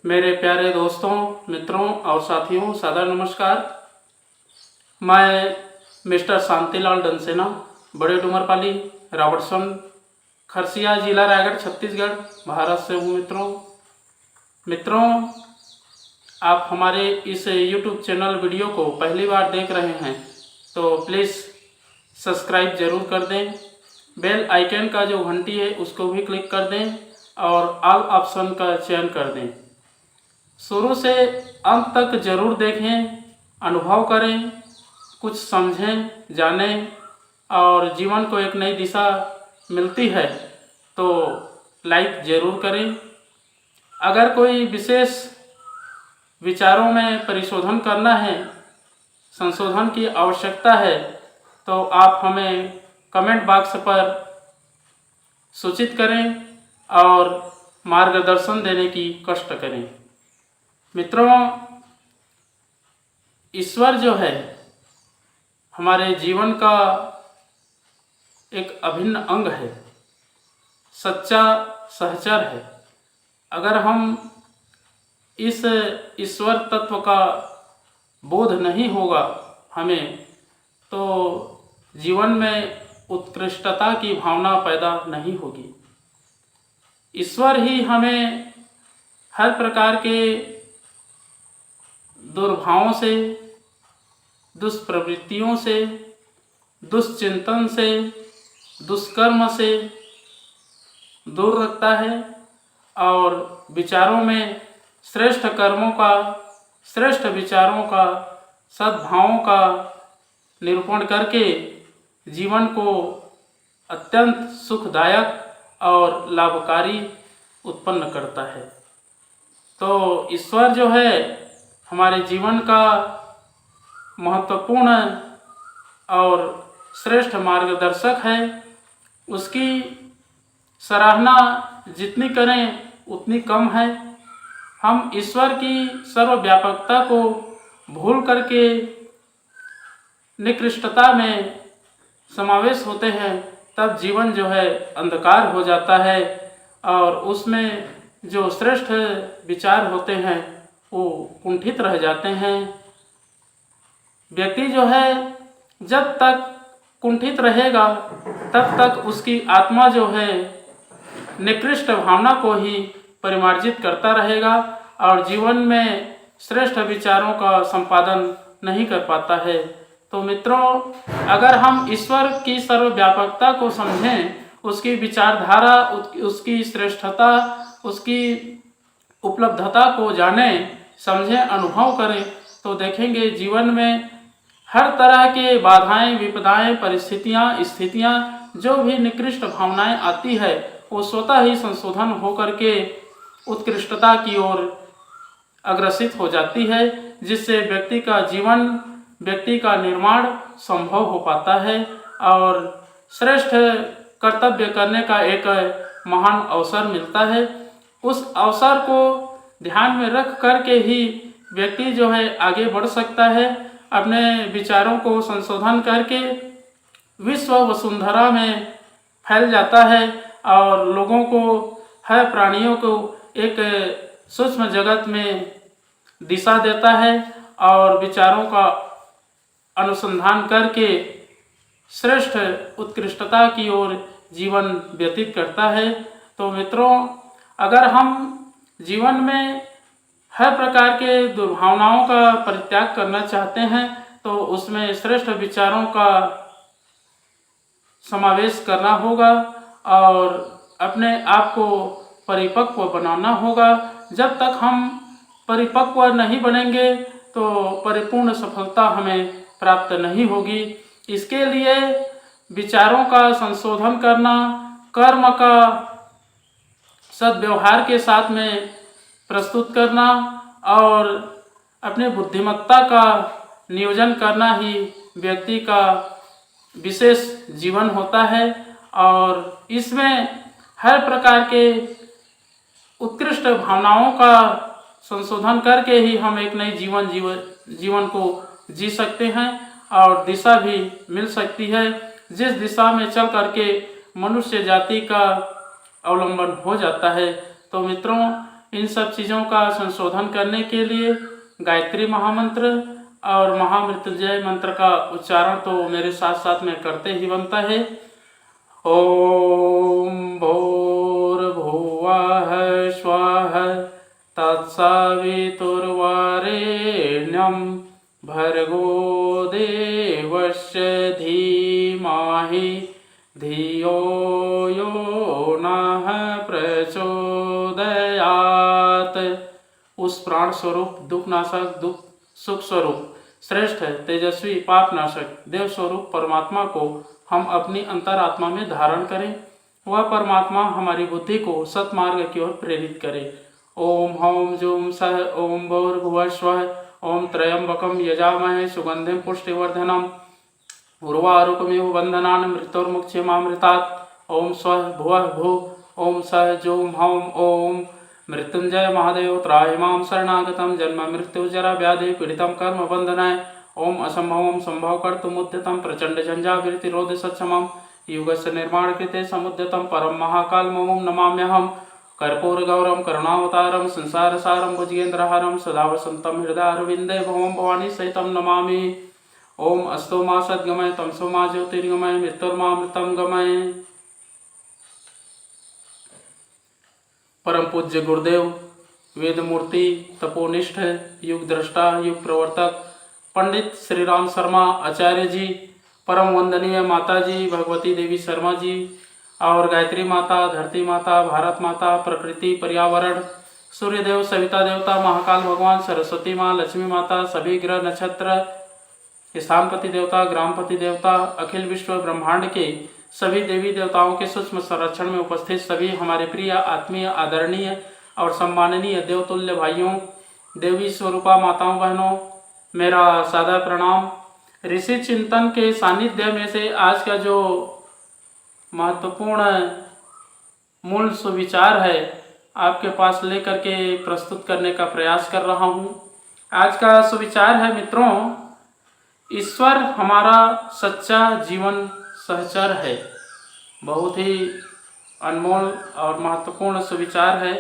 मेरे प्यारे दोस्तों, मित्रों और साथियों, सादर नमस्कार। मैं मिस्टर शांतिलाल डंसेना, बड़े डूमरपाली, रॉबर्टसन, खरसिया, जिला रायगढ़, छत्तीसगढ़, भारत से हूँ। मित्रों, आप हमारे इस YouTube चैनल वीडियो को पहली बार देख रहे हैं तो प्लीज़ सब्सक्राइब ज़रूर कर दें। बेल आइकन का जो घंटी है उसको भी क्लिक कर दें और ऑल ऑप्शन का चयन कर दें। शुरू से अंत तक ज़रूर देखें, अनुभव करें, कुछ समझें, जानें और जीवन को एक नई दिशा मिलती है तो लाइक ज़रूर करें। अगर कोई विशेष विचारों में परिशोधन करना है, संशोधन की आवश्यकता है तो आप हमें कमेंट बॉक्स पर सूचित करें और मार्गदर्शन देने की कष्ट करें। मित्रों, ईश्वर जो है हमारे जीवन का एक अभिन्न अंग है, सच्चा सहचर है। अगर हम इस ईश्वर तत्व का बोध नहीं होगा हमें, तो जीवन में उत्कृष्टता की भावना पैदा नहीं होगी। ईश्वर ही हमें हर प्रकार के दुर्भावों से, दुष्प्रवृत्तियों से, दुष्चिंतन से, दुष्कर्म से दूर रखता है और विचारों में श्रेष्ठ कर्मों का, श्रेष्ठ विचारों का, सद्भावों का निरूपण करके जीवन को अत्यंत सुखदायक और लाभकारी उत्पन्न करता है। तो ईश्वर जो है हमारे जीवन का महत्वपूर्ण और श्रेष्ठ मार्गदर्शक है। उसकी सराहना जितनी करें उतनी कम है। हम ईश्वर की सर्वव्यापकता को भूल करके निकृष्टता में समावेश होते हैं, तब जीवन जो है अंधकार हो जाता है और उसमें जो श्रेष्ठ विचार होते हैं वो कुंठित रह जाते हैं। व्यक्ति जो है जब तक कुंठित रहेगा तब तक उसकी आत्मा जो है निकृष्ट भावना को ही परिमार्जित करता रहेगा और जीवन में श्रेष्ठ विचारों का संपादन नहीं कर पाता है। तो मित्रों, अगर हम ईश्वर की सर्वव्यापकता को समझें, उसकी विचारधारा, उसकी श्रेष्ठता, उसकी उपलब्धता को जानें, समझें, अनुभव करें, तो देखेंगे जीवन में हर तरह के बाधाएं, विपदाएं, परिस्थितियां, स्थितियां, जो भी निकृष्ट भावनाएं आती है वो स्वतः ही संशोधन होकर के उत्कृष्टता की ओर अग्रसित हो जाती है, जिससे व्यक्ति का जीवन, व्यक्ति का निर्माण संभव हो पाता है और श्रेष्ठ कर्तव्य करने का एक महान अवसर मिलता है। उस अवसर को ध्यान में रख करके ही व्यक्ति जो है आगे बढ़ सकता है, अपने विचारों को संशोधन करके विश्व वसुंधरा में फैल जाता है और लोगों को, हर प्राणियों को एक सूक्ष्म जगत में दिशा देता है और विचारों का अनुसंधान करके श्रेष्ठ उत्कृष्टता की ओर जीवन व्यतीत करता है। तो मित्रों, अगर हम जीवन में हर प्रकार के दुर्भावनाओं का परित्याग करना चाहते हैं तो उसमें श्रेष्ठ विचारों का समावेश करना होगा और अपने आप को परिपक्व बनाना होगा। जब तक हम परिपक्व नहीं बनेंगे तो परिपूर्ण सफलता हमें प्राप्त नहीं होगी। इसके लिए विचारों का संशोधन करना, कर्म का सद्व्यवहार के साथ में प्रस्तुत करना और अपने बुद्धिमत्ता का नियोजन करना ही व्यक्ति का विशेष जीवन होता है और इसमें हर प्रकार के उत्कृष्ट भावनाओं का संशोधन करके ही हम एक नई जीवन को जी सकते हैं और दिशा भी मिल सकती है, जिस दिशा में चल करके मनुष्य जाति का अवलंबन हो जाता है। तो मित्रों, इन सब चीज़ों का संशोधन करने के लिए गायत्री महामंत्र और महामृत्युंजय मंत्र का उच्चारण तो मेरे साथ साथ में करते ही बनता है। ओम भूर्भुवः स्वः तत्सवितुर्वरेण्यं भर्गो देवस्य धीमहि धियो यो नः प्रचोदयात्। उस प्राण स्वरूप दुखनाशक दुख सुख स्वरूप श्रेष्ठ तेजस्वी पापनाशक देव स्वरूप परमात्मा को हम अपनी अंतरात्मा में धारण करें। वह परमात्मा हमारी बुद्धि को सत्मार्ग की ओर प्रेरित करे। ओम हौम जूम सह ओम भूर्भुवः स्वः ओम त्र्यंबकं यजामहे सुगंधिं पुष्टिवर्धनम् उर्वारुकमिव बंधनान् मृत्युर्मुक्षयमामृतात्। ओम स्वः भुवः भुव ओम सह जूम हौम ओम मृत्युंजय महादेव त्राहिमां शरणागतं जन्म मृत्युजरा व्याधि पीड़ितं कर्म बंधनाय। ओम असंभवं संभव कर्तुमुद्यतं प्रचंड झंझाविरतिरोध सक्षमं युगस्य निर्माण कृते समुद्यतं परम महाकालमं नमाम्यहम्। कर्पूर गौरम करुणावतारम संसार सारम भुजगेन्द्रहारम सदा वसंतम हृदयारविंदे भवम भवानी सहितम नमामि। ओम अस्तो मा सद्गमय तमसो मा ज्योतिर्गमय मृत्युर्मामृतं गमय। परम पूज्य गुरुदेव वेद मूर्ति तपोनिष्ठ युग दृष्टा युग प्रवर्तक पंडित श्री राम शर्मा आचार्य जी, परम वंदनीय माता जी भगवती देवी शर्मा जी और गायत्री माता, धरती माता, भारत माता, प्रकृति, पर्यावरण, सूर्यदेव, सविता देवता, महाकाल भगवान, सरस्वती माँ, लक्ष्मी माता, सभी ग्रह नक्षत्र, स्थानपति देवता, ग्रामपति देवता, अखिल विश्व ब्रह्मांड के सभी देवी देवताओं के सूक्ष्म संरक्षण में उपस्थित सभी हमारे प्रिय आत्मीय आदरणीय और सम्माननीय देवतुल्य भाइयों, देवी स्वरूपा माताओं बहनों, मेरा सादा प्रणाम। ऋषि चिंतन के सानिध्य में से आज का जो महत्वपूर्ण मूल सुविचार है आपके पास लेकर के प्रस्तुत करने का प्रयास कर रहा हूँ। आज का सुविचार है मित्रों, ईश्वर हमारा सच्चा जीवन सहचर है। बहुत ही अनमोल और महत्वपूर्ण सुविचार है।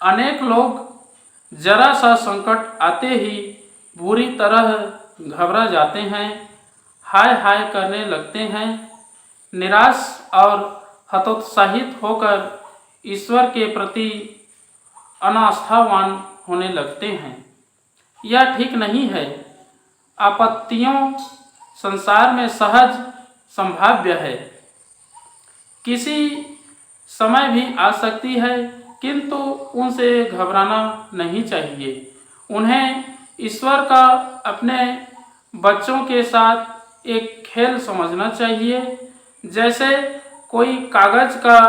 अनेक लोग जरा सा संकट आते ही बुरी तरह घबरा जाते हैं, हाय हाय करने लगते हैं, निराश और हतोत्साहित होकर ईश्वर के प्रति अनास्थावान होने लगते हैं। यह ठीक नहीं है। आपत्तियों संसार में सहज संभाव्य है, किसी समय भी आ सकती है, किंतु उनसे घबराना नहीं चाहिए। उन्हें ईश्वर का अपने बच्चों के साथ एक खेल समझना चाहिए। जैसे कोई कागज का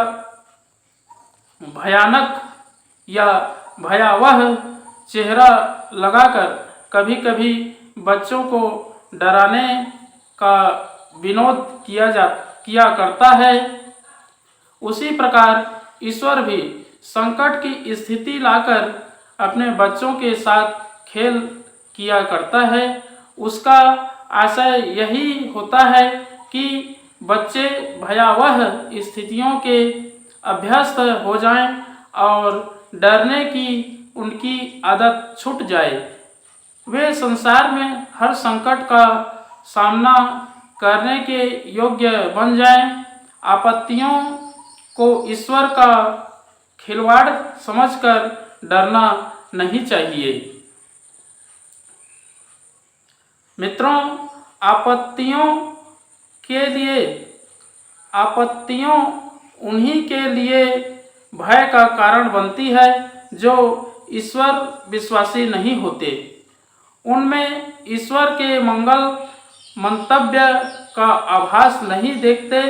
भयानक या भयावह चेहरा लगाकर कभी कभी बच्चों को डराने का विनोद किया करता है, उसी प्रकार ईश्वर भी संकट की स्थिति लाकर अपने बच्चों के साथ खेल किया करता है। उसका आशय यही होता है कि बच्चे भयावह स्थितियों के अभ्यस्त हो जाएं और डरने की उनकी आदत छूट जाए। वे संसार में हर संकट का सामना करने के योग्य बन जाएं। आपत्तियों को ईश्वर का खिलवाड़ समझकर डरना नहीं चाहिए। मित्रों, आपत्तियों उन्हीं के लिए भय का कारण बनती है जो ईश्वर विश्वासी नहीं होते। उनमें ईश्वर के मंगल मंतव्य का आभास नहीं देखते।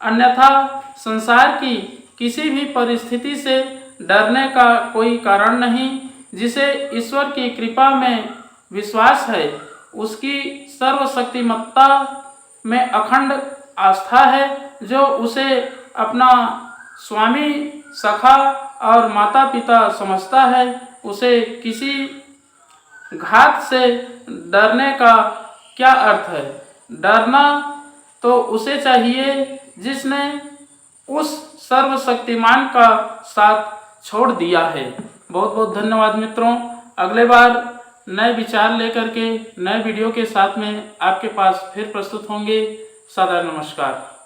अन्यथा संसार की किसी भी परिस्थिति से डरने का कोई कारण नहीं। जिसे ईश्वर की कृपा में विश्वास है, उसकी सर्वशक्तिमत्ता में अखंड आस्था है, जो उसे अपना स्वामी, सखा और माता पिता समझता है, उसे किसी घात से डरने का क्या अर्थ है। डरना तो उसे चाहिए जिसने उस सर्वशक्तिमान का साथ छोड़ दिया है। बहुत बहुत धन्यवाद मित्रों। अगले बार नए विचार लेकर के नए वीडियो के साथ में आपके पास फिर प्रस्तुत होंगे। सदा नमस्कार।